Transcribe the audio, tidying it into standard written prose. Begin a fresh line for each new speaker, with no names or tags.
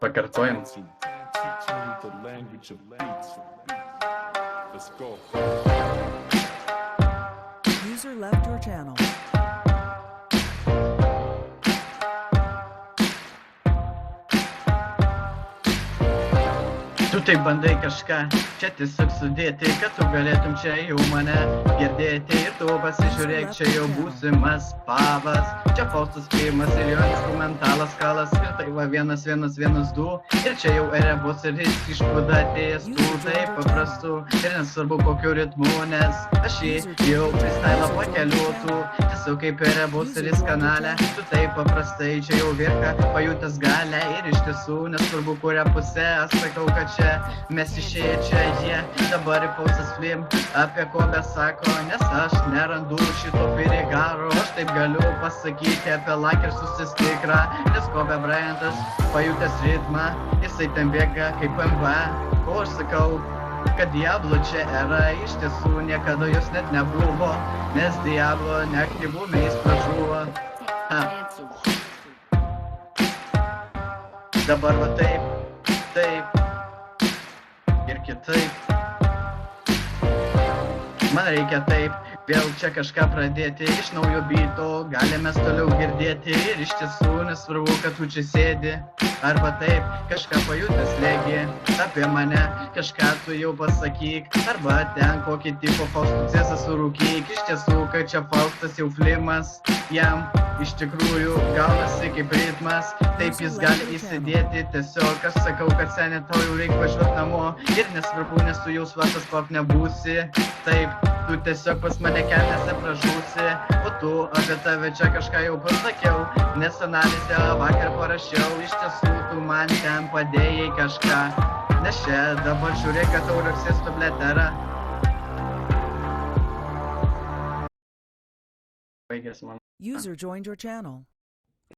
Pakartojam.
User left your channel.
Tu taip bandai kažką čia tiesiog sudėti, kad tu galėtum čia jau mane girdėti. Ir tu pasižiūrėk, čia jau būsimas pavas. Čia Faustas Klimas ir jo instrumentalas kalas. Ir tai va 1-1-1-2. Ir čia jau erebus ir jis iš kuda atėjęs. Tu taip paprastu ir nesvarbu kokiu ritmu, nes aš jį jau freestylą pakeliuotų. Tiesiog kaip erebus ir jis kanale. Tu taip paprastai čia jau virka, pajutęs galę. Ir iš tiesų nesvarbu kurią pusę, aš sakau, kad čia mes išėję čia, jie dabar į Faustas Flim apie ko besako, nes aš nerandu šito pirigaro. Aš taip galiu pasakyti apie Laker susistikrą, nes Kobe Bryantas pajutęs ritmą, jisai ten bėga kaip MV. O aš sakau, kad Diablo čia era, iš tiesų niekada jos net nebuvo, nes Diablo neaktyvume jis pražuvo. Dabar va taip, taip ir kitaip. Man reikia taip, vėl čia kažką pradėti iš naujo beato, galime toliau girdėti. Ir iš tiesų nesvarbu, kad tu čia sėdi, arba taip, kažką pajutęs legi apie mane, kažką tu jau pasakyk, arba ten kokį tipo Faustų cėsą surūkyk. Iš tiesų, kad čia Faustas jau Flimas, jam iš tikrųjų gaunasi kaip ritmas, taip jis gali įsidėti. Tiesiog aš sakau, kad senė tau jau reik važiuot namo, ir nesvarbu, nes tu jau svartas pop nebūsi. Taip, tu tiesiog pas mane kelnėse pražūsi, o tu apie tave čia kažką jau pasakiau, nes analizę vakar parašiau. Iš tiesų tu man ten padėjai kažką, nes čia dabar žiūrėk, kad tau raksis tabletera. Baigės man.
User joined your channel.